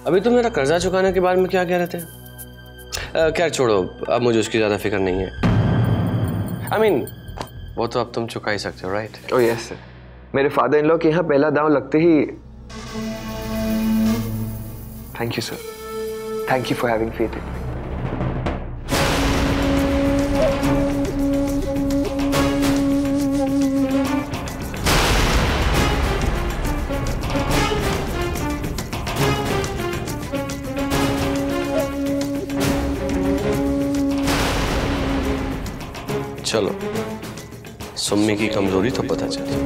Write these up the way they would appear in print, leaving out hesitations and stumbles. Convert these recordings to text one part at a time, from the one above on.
अभी तुम मेरा कर्जा चुकाने के बारे में क्या कह रहे थे? खैर छोड़ो, अब मुझे उसकी ज्यादा फिक्र नहीं है। I mean, वो तो अब तुम चुका ही सकते हो, राइट? ओह यस सर, मेरे फादर इन लॉ के यहाँ पहला दांव लगते ही। Thank you sir, thank you for having faith in me. चलो, सुम्मी की कमजोरी तो पता चली।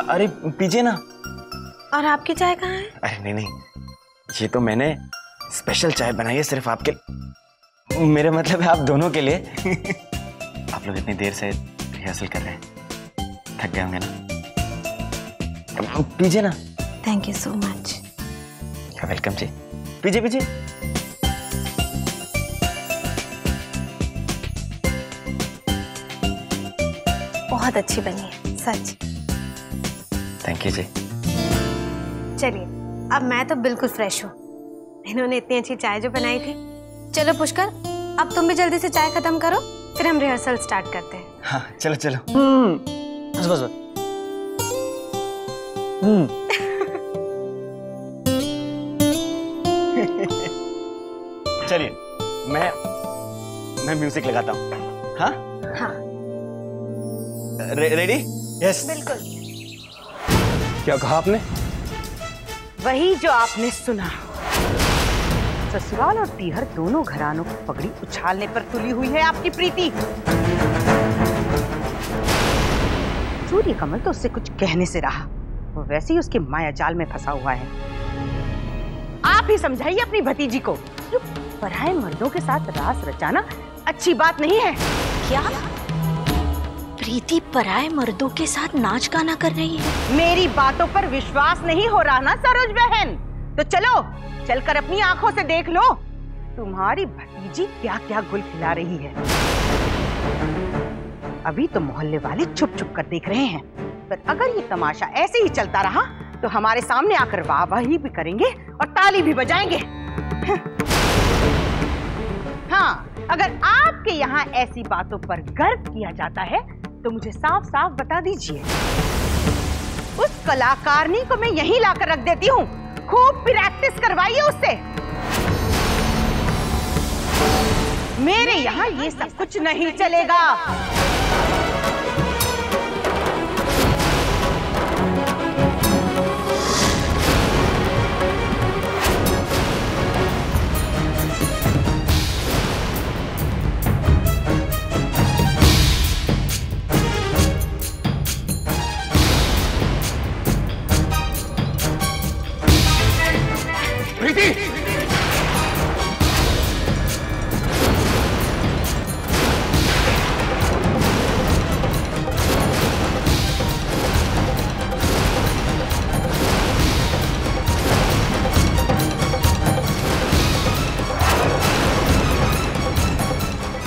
अरे पीजिए ना। और आपकी चाय कहाँ है? अरे नहीं नहीं, ये तो मैंने स्पेशल चाय बनाई है सिर्फ आपके, मेरा मतलब है आप दोनों के लिए। आप लोग इतनी देर से रिहर्सल कर रहे हैं, थक गए होंगे ना? पीजिए ना। Thank you so much. Welcome जी, पीजिए पीजिए। बहुत अच्छी बनी है सच। थैंक यू जी। चलिए, अब मैं तो बिल्कुल फ्रेश हूँ। इन्होंने इतनी अच्छी चाय जो बनाई थी। चलो पुष्कर, अब तुम भी जल्दी से चाय खत्म करो, फिर हम रिहर्सल स्टार्ट करते हैं। हाँ चलो चलो। बस बस। चलिए, मैं म्यूजिक लगाता हूँ। हाँ हाँ रेडी? यस बिल्कुल। क्या कहा आपने? वही जो आपने सुना। ससुराल और पीहर दोनों घरानों की पगड़ी उछालने पर तुली हुई है आपकी प्रीति। सूर्य कमल तो उससे कुछ कहने से रहा, वो वैसे ही उसके माया जाल में फंसा हुआ है। आप ही समझाइए अपनी भतीजी को, पराये मर्दों के साथ रास रचाना अच्छी बात नहीं है। क्या प्रीति पराये मर्दों के साथ नाच गाना कर रही है? मेरी बातों पर विश्वास नहीं हो रहा ना सरोज बहन? तो चलो चलकर अपनी आंखों से देख लो, तुम्हारी भतीजी क्या क्या गुल खिला रही है। अभी तो मोहल्ले वाले छुप छुप कर देख रहे हैं, पर अगर ये तमाशा ऐसे ही चलता रहा तो हमारे सामने आकर वाहवाही भी करेंगे और ताली भी बजाएंगे। हाँ, अगर आपके यहाँ ऐसी बातों पर गर्व किया जाता है तो मुझे साफ साफ बता दीजिए। उस कलाकारनी को मैं यहीं लाकर रख देती हूँ, खूब प्रैक्टिस करवाइए उससे। मेरे यहाँ ये सब कुछ नहीं चलेगा।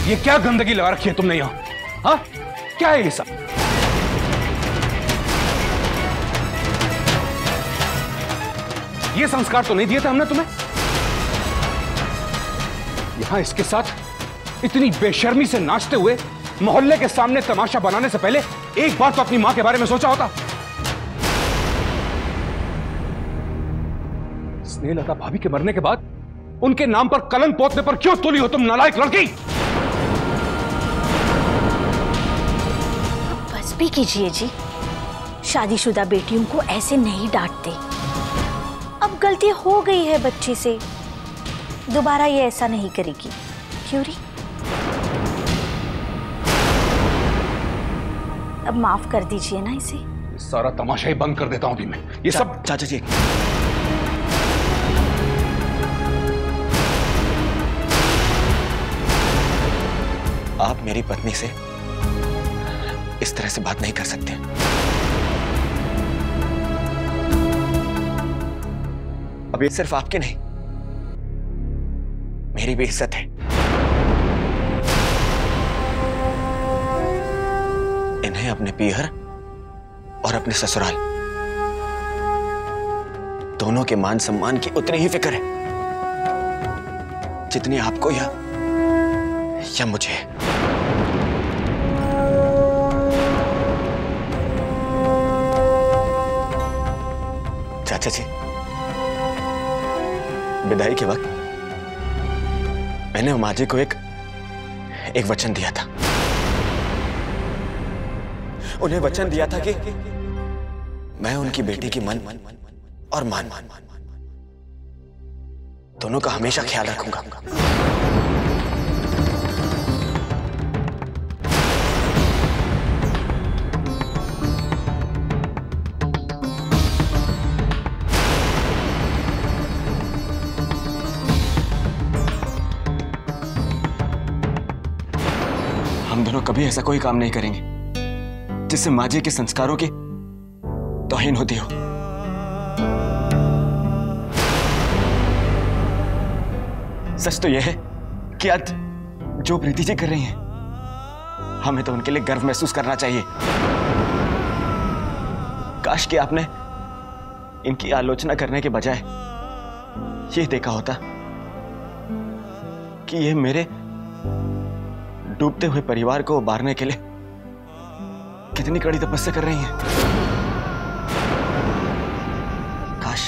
ये क्या गंदगी लगा रखी है तुमने यहाँ? हाँ, क्या है ये सब? ये संस्कार तो नहीं दिए थे हमने तुम्हें। यहां इसके साथ इतनी बेशर्मी से नाचते हुए मोहल्ले के सामने तमाशा बनाने से पहले एक बार तो अपनी मां के बारे में सोचा होता। स्नेहलता भाभी के मरने के बाद उनके नाम पर कलंक पोतने पर क्यों तुली हो तुम नालायक लड़की? बस भी कीजिए जी, शादीशुदा बेटियों को ऐसे नहीं डांटते। अब गलती हो गई है बच्ची से, दोबारा ये ऐसा नहीं करेगी। क्यों री? अब माफ कर दीजिए ना इसे। सारा तमाशा ही बंद कर देता हूं अभी मैं। ये सब चाचा जी, आप मेरी पत्नी से इस तरह से बात नहीं कर सकते। अब ये सिर्फ आपकी नहीं, मेरी भी इज्जत है। इन्हें अपने पीहर और अपने ससुराल दोनों के मान सम्मान की उतनी ही फिक्र है जितनी आपको या मुझे। चाचा जी, विदाई के वक्त मैंने उमा जी को एक वचन दिया था। उन्हें वचन दिया था कि मैं उनकी बेटी की मन और मान दोनों का हमेशा ख्याल रखूंगा। हम दोनों कभी ऐसा कोई काम नहीं करेंगे जिससे माँ जी के संस्कारों की तौहीन होती हो। सच तो यह है कि आज जो प्रीति जी कर रही हैं, हमें तो उनके लिए गर्व महसूस करना चाहिए। काश कि आपने इनकी आलोचना करने के बजाय यह देखा होता कि यह मेरे डूबते हुए परिवार को उबारने के लिए कितनी कड़ी तपस्या कर रही हैं। काश।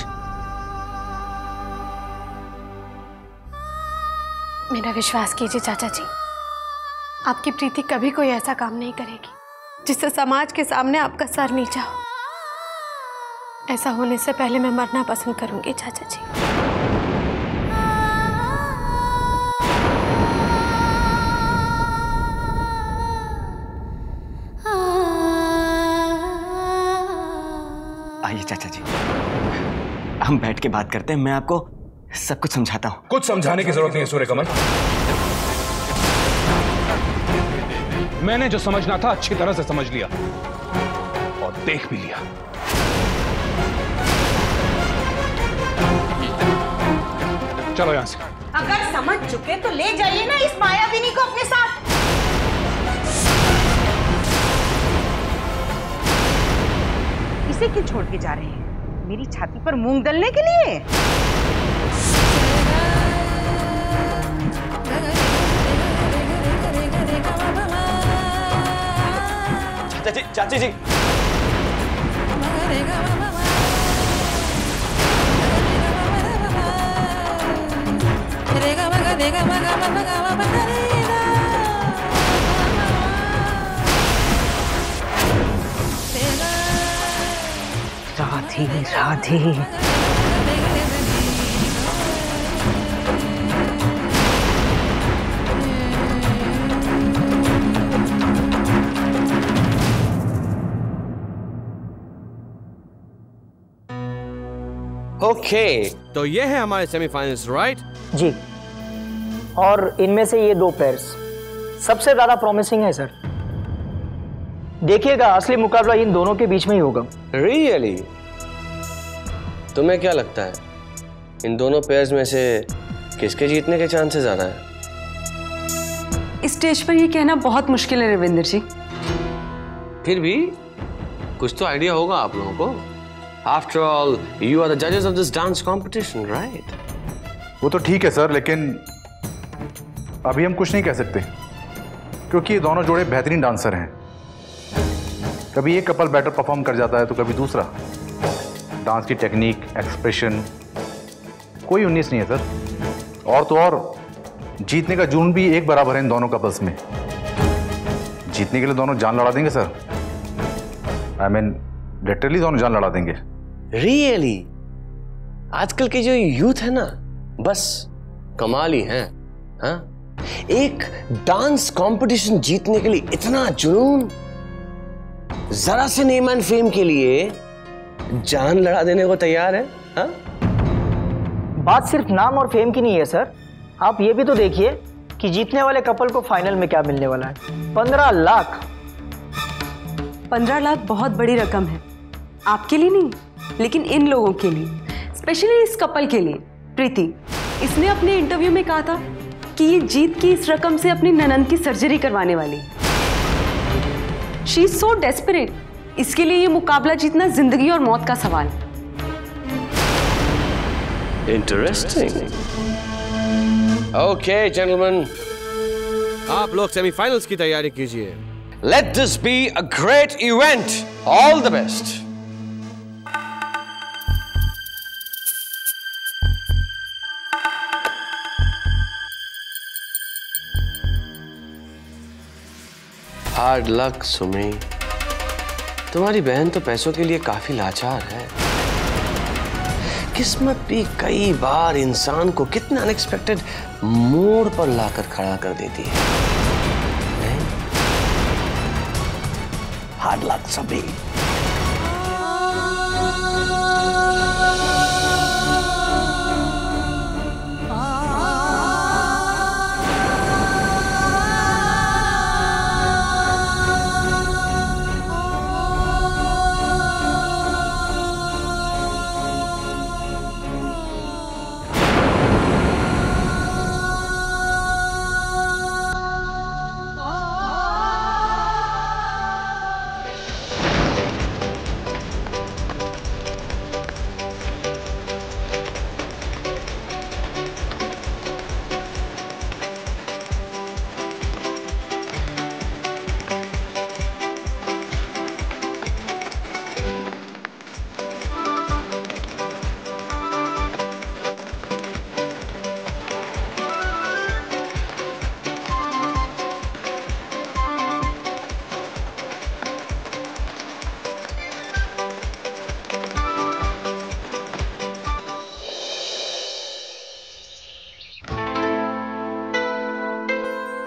मेरा विश्वास कीजिए चाचा जी, आपकी प्रीति कभी कोई ऐसा काम नहीं करेगी जिससे समाज के सामने आपका सर नीचा हो। ऐसा होने से पहले मैं मरना पसंद करूंगी चाचा जी। आइए चाचा जी, हम बैठ के बात करते हैं। मैं आपको सब कुछ समझाता हूं। कुछ समझाने की जरूरत नहीं है सूर्यकमल। मैंने जो समझना था अच्छी तरह से समझ लिया और देख भी लिया। चलो यहां से। अगर समझ चुके तो ले जाइए ना इस मायाविनी को अपने साथ। इसे क्यों छोड़ के जा रहे हैं? मेरी छाती पर मूंग दलने के लिए? चाची जी, राधे राधे। ओके, तो ये है हमारे सेमीफाइनल्स, राइट? जी, और इनमें से ये दो पेयर्स सबसे ज्यादा प्रॉमिसिंग है सर। देखिएगा, असली मुकाबला इन दोनों के बीच में ही होगा। रियली? तुम्हें क्या लगता है इन दोनों पेयर्स में से किसके जीतने के चांसेस ज्यादा है? इस स्टेज पर ये कहना बहुत मुश्किल है रविंदर जी। फिर भी कुछ तो आइडिया होगा आप लोगों को। After all, you are the judges of this dance competition, right? वो तो ठीक है सर, लेकिन अभी हम कुछ नहीं कह सकते क्योंकि ये दोनों जोड़े बेहतरीन डांसर हैं। कभी एक कपल बेटर परफॉर्म कर जाता है तो कभी दूसरा। डांस की टेक्निक, एक्सप्रेशन, कोई 19 नहीं है सर। और तो और जीतने का जुनून भी एक बराबर है इन दोनों कपल्स में। जीतने के लिए दोनों जान लड़ा देंगे सर। I mean, लिटरली दोनों जान लड़ा देंगे। रियली? आजकल के जो यूथ है ना, बस कमाल ही है। हाँ, एक डांस कंपटीशन जीतने के लिए इतना जुनून, जरा से नेम एंड फेम के लिए जान लड़ा देने को तैयार है। हाँ? बात सिर्फ नाम और फेम की नहीं है सर। आप ये भी तो देखिए कि जीतने वाले कपल को फाइनल में क्या मिलने वाला है। 15 लाख। 15 लाख बहुत बड़ी रकम है, आपके लिए नहीं लेकिन इन लोगों के लिए, स्पेशली इस कपल के लिए। प्रीति, इसने अपने इंटरव्यू में कहा था कि ये जीत की इस रकम से अपनी ननंद की सर्जरी करवाने वाली। She is so desperate. इसके लिए ये मुकाबला जीतना जिंदगी और मौत का सवाल। इंटरेस्टिंग। ओके जेंटलमैन, आप लोग सेमीफाइनल्स की तैयारी कीजिए। Let this be a great event. All the best. Hard luck Sumi. तुम्हारी बहन तो पैसों के लिए काफी लाचार है। किस्मत भी कई बार इंसान को कितने अनएक्सपेक्टेड मोड़ पर लाकर खड़ा कर देती है। Hard luck Sumi.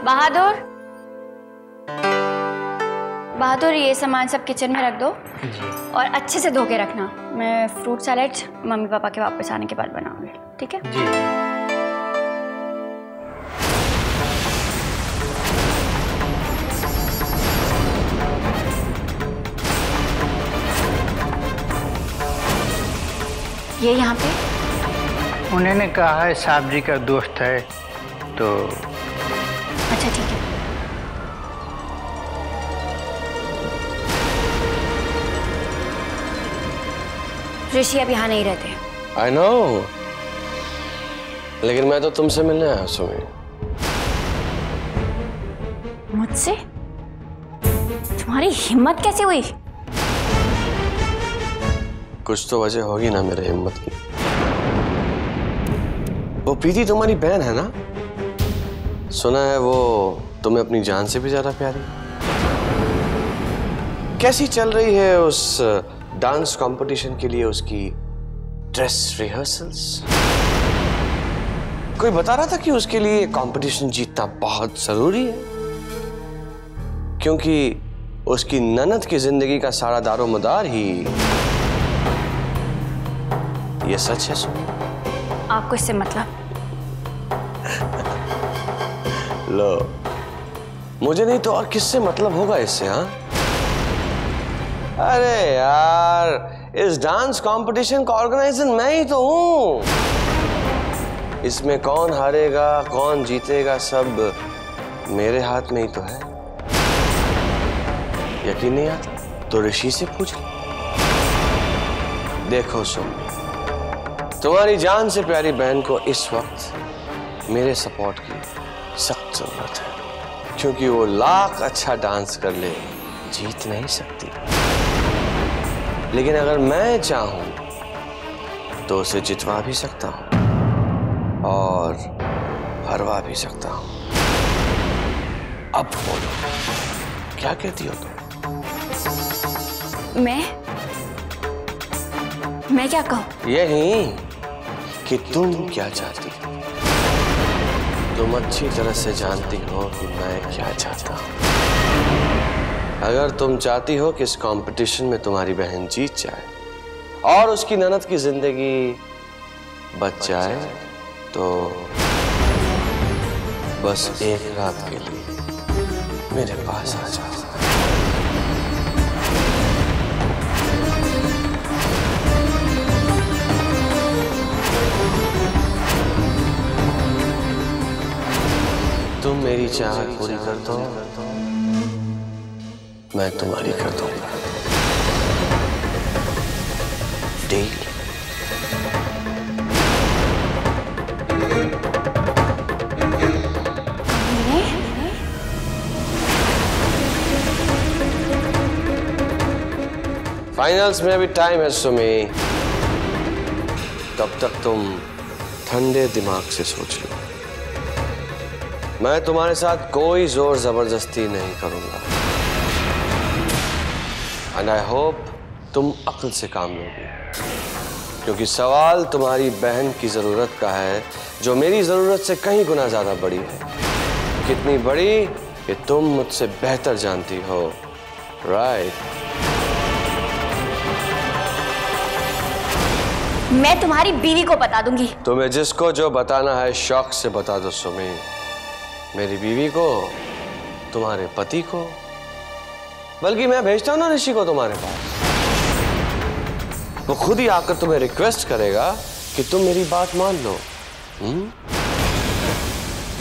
बहादुर, बहादुर ये सामान सब किचन में रख दो और अच्छे से धो के रखना। मैं फ्रूट सैलेड मम्मी पापा के वापस आने के बाद बनाऊंगी, ठीक है? जी। ये यहाँ पे उन्होंने कहा है साहब जी का दोस्त है तो। अच्छा ठीक है। ऋषि अब यहाँ नहीं रहते। I know, लेकिन मैं तो तुमसे मिलने आया सुमी। मुझसे? तुम्हारी हिम्मत कैसे हुई? कुछ तो वजह होगी ना मेरे हिम्मत की। वो प्रीति तुम्हारी बहन है ना? सुना है वो तुम्हें अपनी जान से भी ज्यादा प्यारी। कैसी चल रही है उस डांस कंपटीशन के लिए उसकी ड्रेस रिहर्सल्स? कोई बता रहा था कि उसके लिए कंपटीशन जीतना बहुत जरूरी है, क्योंकि उसकी ननद की जिंदगी का सारा दारोमदार ही ये सच है। सुन, आपको इससे मतलब? लो, मुझे नहीं तो और किससे मतलब होगा इससे? हाँ, अरे यार, इस डांस कंपटीशन का ऑर्गेनाइजर मैं ही तो हूं। इसमें कौन हारेगा कौन जीतेगा सब मेरे हाथ में ही तो है। यकीन नहीं आता तो ऋषि से पूछ लो। देखो सुमी, तुम्हारी जान से प्यारी बहन को इस वक्त मेरे सपोर्ट की सख्त जरूरत है, क्योंकि वो लाख अच्छा डांस कर ले जीत नहीं सकती। लेकिन अगर मैं चाहूं तो उसे जितवा भी सकता हूं और हरवा भी सकता हूं। अब बोलो, क्या कहती हो तुम? मैं क्या कहूं? यही कि तुम क्या चाहती हो। तुम अच्छी तरह से जानती हो कि मैं क्या चाहता हूं। अगर तुम चाहती हो कि इस कंपटीशन में तुम्हारी बहन जीत जाए और उसकी ननद की जिंदगी बच जाए, तो बस एक रात के लिए मेरे पास आ जाओ। मेरी चाहत पूरी कर दो, मैं तुम्हारी कर दूंगा। डील? फाइनल्स में अभी टाइम है सुमी, तब तक तुम ठंडे दिमाग से सोच लो। मैं तुम्हारे साथ कोई जोर जबरदस्ती नहीं करूंगा, एंड आई होप तुम अक्ल से काम लोगे, क्योंकि सवाल तुम्हारी बहन की जरूरत का है, जो मेरी जरूरत से कहीं गुना ज्यादा बड़ी है। कितनी बड़ी ये तुम मुझसे बेहतर जानती हो, राइट? मैं तुम्हारी बीवी को बता दूंगी। तुम्हें जिसको जो बताना है शौक से बता दो सुमी। मेरी बीवी को, तुम्हारे पति को, बल्कि मैं भेजता हूं ना ऋषि को तुम्हारे पास। वो खुद ही आकर तुम्हें रिक्वेस्ट करेगा कि तुम मेरी बात मान लो।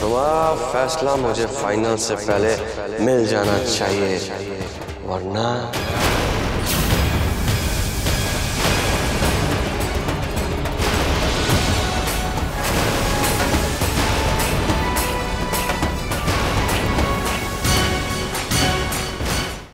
तुम्हारा फैसला मुझे फाइनल से पहले मिल जाना चाहिए, वरना